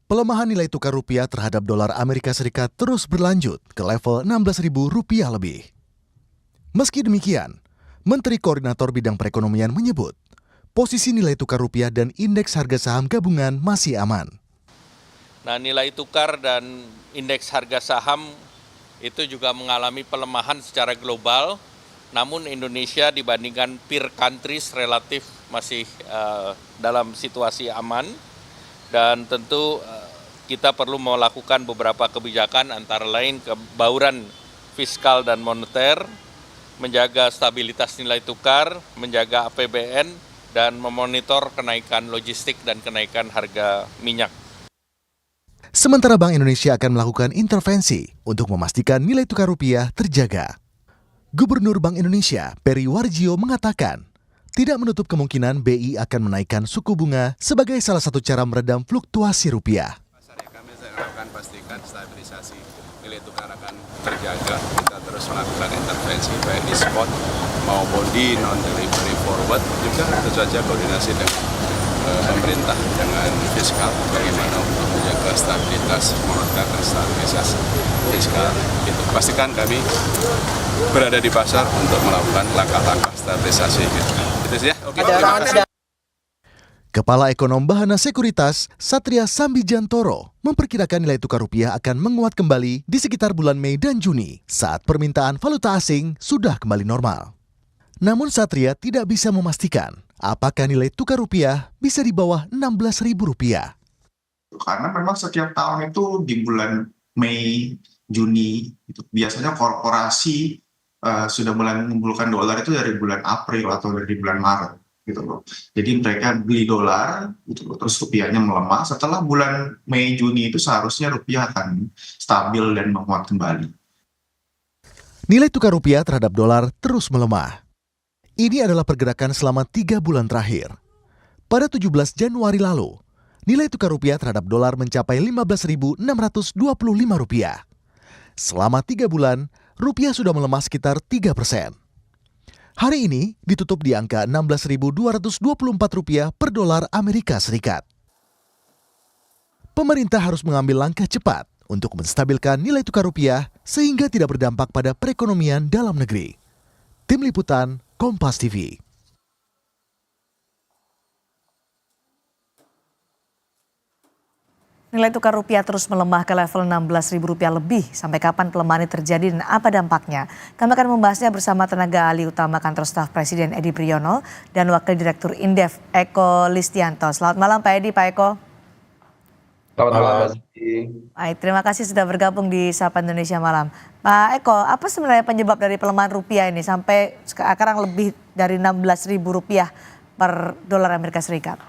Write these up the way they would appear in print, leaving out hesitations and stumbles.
Pelemahan nilai tukar rupiah terhadap dolar Amerika Serikat terus berlanjut ke level Rp16.000 lebih. Meski demikian, Menteri Koordinator Bidang Perekonomian menyebut, posisi nilai tukar rupiah dan indeks harga saham gabungan masih aman. Nah, nilai tukar dan indeks harga saham itu juga mengalami pelemahan secara global, namun Indonesia dibandingkan peer countries relatif masih dalam situasi aman. Dan tentu kita perlu melakukan beberapa kebijakan antara lain kebauran fiskal dan moneter, menjaga stabilitas nilai tukar, menjaga APBN, dan memonitor kenaikan logistik dan kenaikan harga minyak. Sementara Bank Indonesia akan melakukan intervensi untuk memastikan nilai tukar rupiah terjaga. Gubernur Bank Indonesia, Peri Warjio mengatakan, tidak menutup kemungkinan BI akan menaikkan suku bunga sebagai salah satu cara meredam fluktuasi rupiah. Kami akan pastikan stabilisasi nilai tukar akan terjaga. Kita terus melakukan intervensi baik di spot maupun di non-delivery forward. Juga tentu saja koordinasi dengan pemerintah dengan fiskal bagaimana untuk menjaga stabilitas moneter dan stabilisasi fiskal. Gitu. Pastikan kami berada di pasar untuk melakukan langkah-langkah stabilisasi. Gitu. Kepala Ekonom Bahana Sekuritas, Satria Sambijantoro, memperkirakan nilai tukar rupiah akan menguat kembali di sekitar bulan Mei dan Juni saat permintaan valuta asing sudah kembali normal. Namun Satria tidak bisa memastikan apakah nilai tukar rupiah bisa di bawah Rp16.000. Karena memang setiap tahun itu di bulan Mei, Juni, itu biasanya korporasi sudah mulai mengumpulkan dolar itu dari bulan April atau dari bulan Maret gitu loh. Jadi mereka beli dolar gitu loh, terus rupiahnya melemah. Setelah bulan Mei Juni itu seharusnya rupiah akan stabil dan menguat kembali. Nilai tukar rupiah terhadap dolar terus melemah. Ini adalah pergerakan selama 3 bulan terakhir. Pada 17 Januari lalu, nilai tukar rupiah terhadap dolar mencapai Rp15.625. Selama 3 bulan, rupiah sudah melemah sekitar 3%. Hari ini ditutup di angka Rp16.224 per dolar Amerika Serikat. Pemerintah harus mengambil langkah cepat untuk menstabilkan nilai tukar rupiah sehingga tidak berdampak pada perekonomian dalam negeri. Tim Liputan, Kompas TV. Nilai tukar rupiah terus melemah ke level Rp16.000 lebih. Sampai kapan pelemahan ini terjadi dan apa dampaknya? Kami akan membahasnya bersama tenaga ahli utama Kantor Staf Presiden Edi Priyono dan Wakil Direktur Indef Eko Listianto. Selamat malam Pak Edi, Pak Eko. Selamat malam. Baik, terima kasih sudah bergabung di Sapa Indonesia Malam. Pak Eko, apa sebenarnya penyebab dari pelemahan rupiah ini sampai sekarang lebih dari Rp16.000 per dolar Amerika Serikat?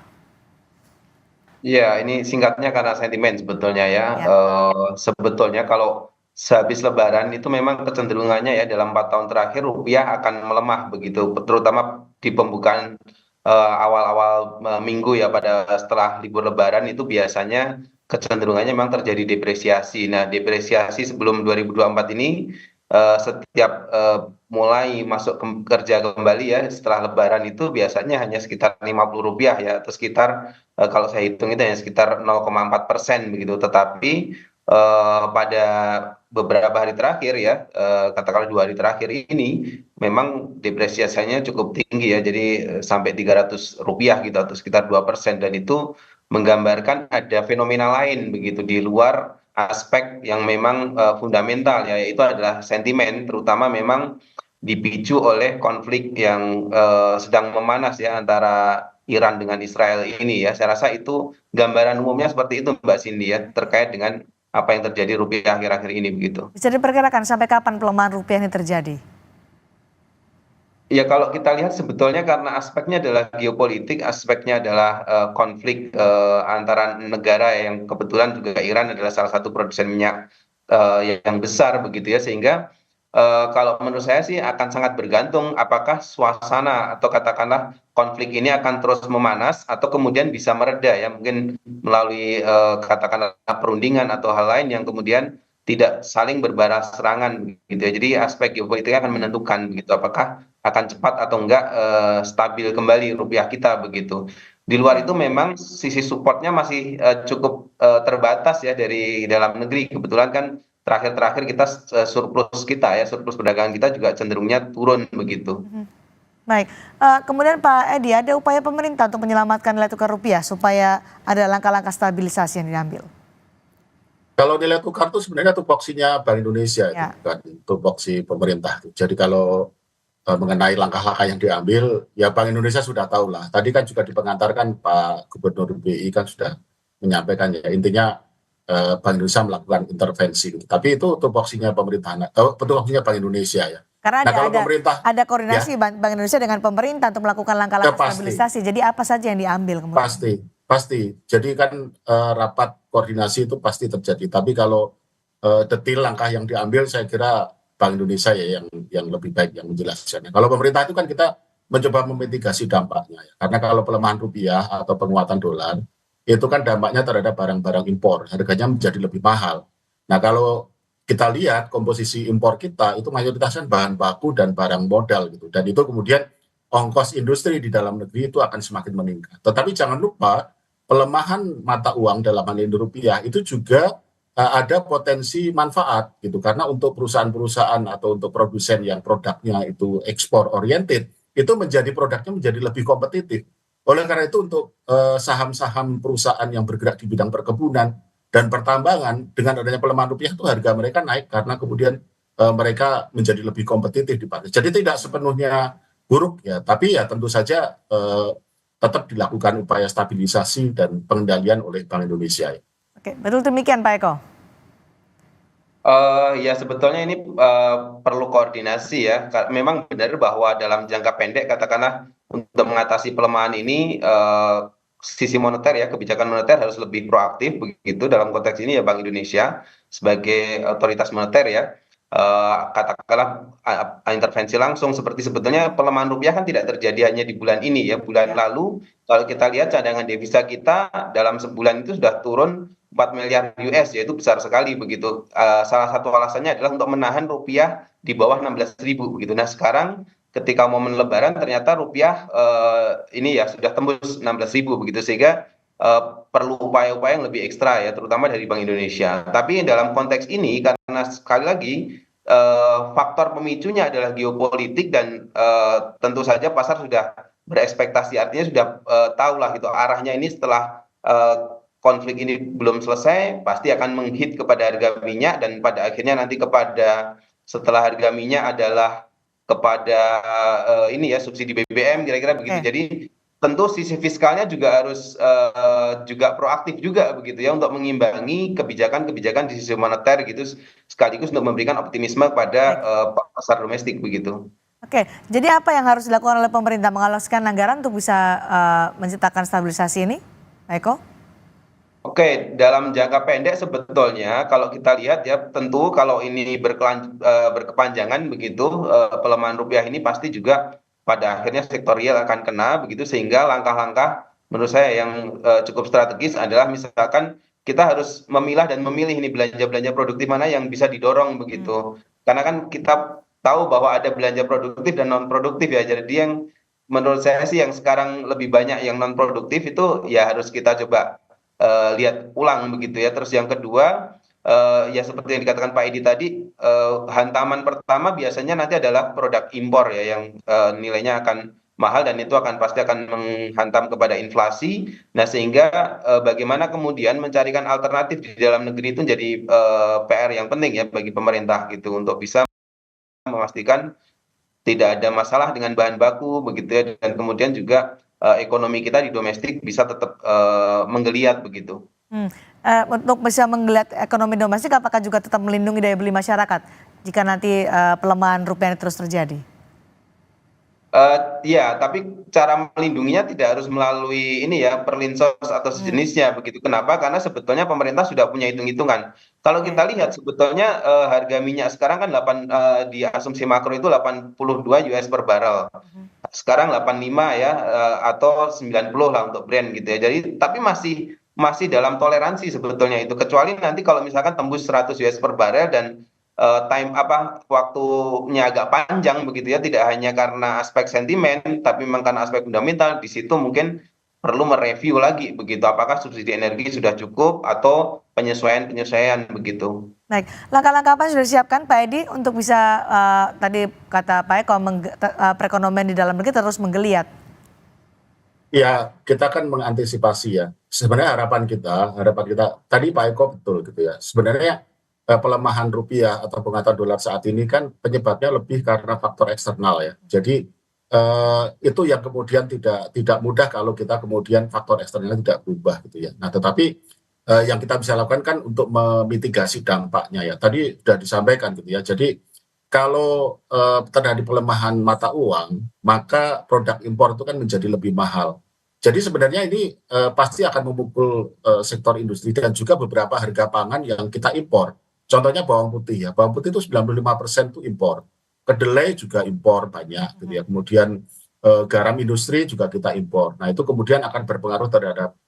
Iya, ini singkatnya karena sentimen sebetulnya ya. Sebetulnya kalau sehabis Lebaran itu memang kecenderungannya ya dalam 4 tahun terakhir rupiah akan melemah begitu, terutama di pembukaan awal-awal minggu ya pada setelah libur Lebaran itu biasanya kecenderungannya memang terjadi depresiasi. Nah, depresiasi sebelum 2024 ini setiap mulai masuk kerja kembali ya setelah Lebaran itu biasanya hanya sekitar Rp50 ya atau sekitar kalau saya hitung itu hanya sekitar 0,4% begitu. Tetapi pada beberapa hari terakhir ya katakanlah 2 hari terakhir ini memang depresiasinya cukup tinggi ya. Jadi sampai Rp300 gitu atau sekitar 2% dan itu menggambarkan ada fenomena lain begitu di luar aspek yang memang fundamental ya, yaitu adalah sentimen terutama memang dipicu oleh konflik yang sedang memanas ya antara Iran dengan Israel ini ya. Saya rasa itu gambaran umumnya seperti itu Mbak Cindy ya terkait dengan apa yang terjadi rupiah akhir-akhir ini begitu. Bisa diperkirakan sampai kapan pelemahan rupiah ini terjadi? Ya kalau kita lihat sebetulnya karena aspeknya adalah geopolitik, aspeknya adalah konflik antara negara yang kebetulan juga Iran adalah salah satu produsen minyak yang besar begitu ya, sehingga kalau menurut saya sih akan sangat bergantung apakah suasana atau katakanlah konflik ini akan terus memanas atau kemudian bisa mereda ya, mungkin melalui katakanlah perundingan atau hal lain yang kemudian tidak saling berbalas serangan gitu ya. Jadi aspek geopolitiknya akan menentukan begitu apakah akan cepat atau enggak stabil kembali rupiah kita begitu. Di luar itu memang sisi supportnya masih cukup terbatas ya dari dalam negeri. Kebetulan kan terakhir-terakhir kita surplus kita ya, surplus perdagangan kita juga cenderungnya turun begitu. Baik, kemudian Pak Edi, ada upaya pemerintah untuk menyelamatkan nilai tukar rupiah supaya ada langkah-langkah stabilisasi yang diambil? Kalau nilai tukar itu sebenarnya tupoksinya Bank Indonesia, Ya. itu bukan tupoksi pemerintah. Jadi kalau mengenai langkah-langkah yang diambil, ya Bank Indonesia sudah tahu lah. Tadi kan juga di pengantar Pak Gubernur BI kan sudah menyampaikan ya, intinya Bank Indonesia melakukan intervensi. Tapi itu tupoksinya pemerintah, tupoksinya Bank Indonesia ya. Karena Nah kalau pemerintah, ada koordinasi Bank Indonesia dengan pemerintah untuk melakukan ya langkah-langkah pasti. stabilisasi. Jadi apa saja yang diambil kemudian? Pasti. Jadi kan rapat koordinasi itu pasti terjadi. Tapi kalau detail langkah yang diambil, saya kira Bank Indonesia ya yang lebih baik yang menjelaskannya. Kalau pemerintah itu kan kita mencoba memitigasi dampaknya ya. Karena kalau pelemahan rupiah atau penguatan dolar itu kan dampaknya terhadap barang-barang impor, harganya menjadi lebih mahal. Nah kalau kita lihat komposisi impor kita itu mayoritasnya bahan baku dan barang modal gitu. Dan itu kemudian ongkos industri di dalam negeri itu akan semakin meningkat. Tetapi jangan lupa pelemahan mata uang dalam hal ini rupiah itu juga ada potensi manfaat gitu, karena untuk perusahaan-perusahaan atau untuk produsen yang produknya itu ekspor oriented itu produknya menjadi lebih kompetitif. Oleh karena itu untuk saham-saham perusahaan yang bergerak di bidang perkebunan dan pertambangan dengan adanya pelemahan rupiah itu harga mereka naik karena kemudian mereka menjadi lebih kompetitif di pasar. Jadi tidak sepenuhnya buruk ya, tapi ya tentu saja tetap dilakukan upaya stabilisasi dan pengendalian oleh Bank Indonesia. Oke, betul demikian Pak Eko. Ya sebetulnya ini perlu koordinasi ya. Memang benar bahwa dalam jangka pendek katakanlah untuk mengatasi pelemahan ini sisi moneter ya, kebijakan moneter harus lebih proaktif begitu dalam konteks ini ya Bank Indonesia sebagai otoritas moneter ya. Katakanlah intervensi langsung seperti sebetulnya pelemahan rupiah kan tidak terjadi hanya di bulan ini ya. Bulan lalu kalau kita lihat cadangan devisa kita dalam sebulan itu sudah turun 4 miliar US, yaitu besar sekali begitu. Salah satu alasannya adalah untuk menahan rupiah di bawah 16.000 begitu. Nah sekarang ketika momen Lebaran ternyata rupiah ini ya sudah tembus 16.000 begitu, sehingga perlu upaya-upaya yang lebih ekstra ya, terutama dari Bank Indonesia. Tapi dalam konteks ini karena sekali lagi faktor pemicunya adalah geopolitik dan tentu saja pasar sudah berekspektasi, artinya sudah tahu lah gitu arahnya ini setelah konflik ini belum selesai pasti akan menghit kepada harga minyak dan pada akhirnya nanti kepada setelah harga minyak adalah kepada ini ya subsidi BBM kira-kira begitu. Jadi tentu sisi fiskalnya juga harus juga proaktif juga begitu ya untuk mengimbangi kebijakan-kebijakan di sisi moneter gitu sekaligus untuk memberikan optimisme pada pasar domestik begitu. Oke, jadi apa yang harus dilakukan oleh pemerintah, mengalokasikan anggaran untuk bisa menciptakan stabilisasi ini, Pak Eko? Oke, dalam jangka pendek sebetulnya kalau kita lihat ya tentu kalau ini berkepanjangan begitu pelemahan rupiah ini pasti juga pada akhirnya sektor real akan kena begitu, sehingga langkah-langkah menurut saya yang cukup strategis adalah misalkan kita harus memilah dan memilih ini belanja-belanja produktif mana yang bisa didorong begitu. Karena kan kita tahu bahwa ada belanja produktif dan non produktif ya. Jadi yang menurut saya sih yang sekarang lebih banyak yang non produktif itu ya harus kita coba lihat ulang begitu ya. Terus yang kedua ya seperti yang dikatakan Pak Edi tadi, hantaman pertama biasanya nanti adalah produk impor ya yang nilainya akan mahal dan itu pasti akan menghantam kepada inflasi. Nah sehingga bagaimana kemudian mencarikan alternatif di dalam negeri itu jadi PR yang penting ya bagi pemerintah gitu untuk bisa memastikan tidak ada masalah dengan bahan baku begitu ya, dan kemudian juga ekonomi kita di domestik bisa tetap menggeliat begitu. Untuk bisa menggeliat ekonomi domestik, apakah juga tetap melindungi daya beli masyarakat jika nanti pelemahan rupiah terus terjadi? Ya, tapi cara melindunginya tidak harus melalui ini ya perlinsos atau sejenisnya begitu. Kenapa? Karena sebetulnya pemerintah sudah punya hitung-hitungan. Kalau kita lihat sebetulnya harga minyak sekarang kan di asumsi makro itu 82 US per barrel. Sekarang 85 ya atau 90 lah untuk Brent gitu ya. Jadi tapi masih dalam toleransi sebetulnya itu, kecuali nanti kalau misalkan tembus 100 US per barrel dan waktunya agak panjang begitu ya, tidak hanya karena aspek sentimen tapi memang karena aspek fundamental, di situ mungkin perlu mereview lagi begitu, apakah subsidi energi sudah cukup atau penyesuaian-penyesuaian begitu. Baik, langkah-langkah apa yang sudah disiapkan Pak Edi untuk bisa tadi kata Pak Eko perekonomian di dalam negeri terus menggeliat? Ya, kita kan mengantisipasi ya. Sebenarnya harapan kita tadi Pak Eko betul gitu ya. Sebenarnya pelemahan rupiah atau penguatan dolar saat ini kan penyebabnya lebih karena faktor eksternal ya. Jadi itu yang kemudian tidak mudah kalau kita kemudian faktor eksternalnya tidak berubah gitu ya. Nah, tetapi yang kita bisa lakukan kan untuk memitigasi dampaknya ya. Tadi sudah disampaikan gitu ya. Jadi kalau terjadi pelemahan mata uang, maka produk impor itu kan menjadi lebih mahal. Jadi sebenarnya ini pasti akan memukul sektor industri dan juga beberapa harga pangan yang kita impor. Contohnya bawang putih ya. Bawang putih itu 95% itu impor. Kedelai juga impor banyak gitu ya. Kemudian garam industri juga kita impor. Nah, itu kemudian akan berpengaruh terhadap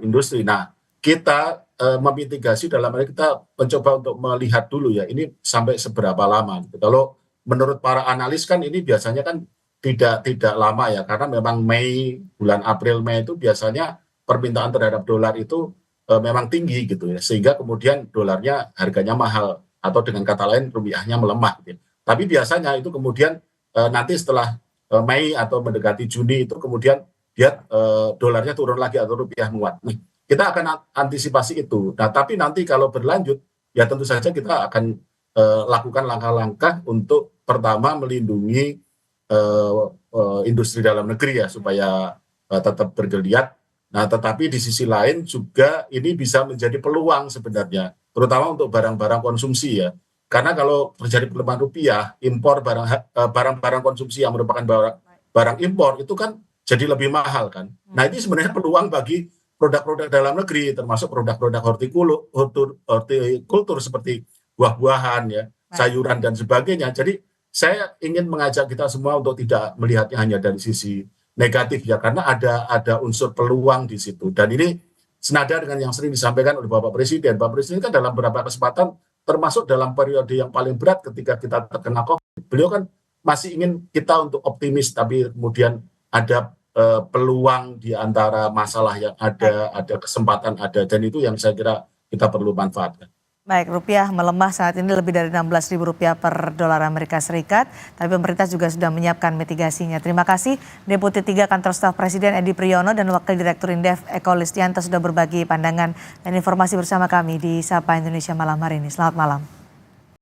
industri. Nah, kita memitigasi dalam hal ini kita mencoba untuk melihat dulu ya ini sampai seberapa lama gitu. Kalau menurut para analis kan ini biasanya kan tidak lama ya, karena memang bulan April Mei itu biasanya permintaan terhadap dolar itu memang tinggi gitu ya, sehingga kemudian dolarnya harganya mahal atau dengan kata lain rupiahnya melemah gitu ya. Tapi biasanya itu kemudian nanti setelah Mei atau mendekati Juni itu kemudian dia dolarnya turun lagi atau rupiah menguat. Nah, kita akan antisipasi itu. Nah, tapi nanti kalau berlanjut, ya tentu saja kita akan lakukan langkah-langkah untuk pertama melindungi industri dalam negeri ya, supaya tetap bergeliat. Nah, tetapi di sisi lain juga ini bisa menjadi peluang sebenarnya, terutama untuk barang-barang konsumsi ya. Karena kalau terjadi pelemahan rupiah, impor barang-barang konsumsi yang merupakan barang impor itu kan jadi lebih mahal kan. Nah, ini sebenarnya peluang bagi produk-produk dalam negeri, termasuk produk-produk hortikultur seperti buah-buahan ya, sayuran dan sebagainya. Jadi saya ingin mengajak kita semua untuk tidak melihatnya hanya dari sisi negatif ya, karena ada unsur peluang di situ. Dan ini senada dengan yang sering disampaikan oleh Bapak Presiden. Bapak Presiden kan dalam beberapa kesempatan, termasuk dalam periode yang paling berat ketika kita terkena COVID, beliau kan masih ingin kita untuk optimis, tapi kemudian ada peluang di antara masalah yang ada kesempatan ada, dan itu yang saya kira kita perlu manfaatkan. Baik, rupiah melemah saat ini lebih dari Rp16.000 per dolar Amerika Serikat, tapi pemerintah juga sudah menyiapkan mitigasinya. Terima kasih Deputi 3 Kantor Staf Presiden Edi Priyono dan Wakil Direktur Indef Eko Listianto sudah berbagi pandangan dan informasi bersama kami di Sapa Indonesia malam hari ini. Selamat malam.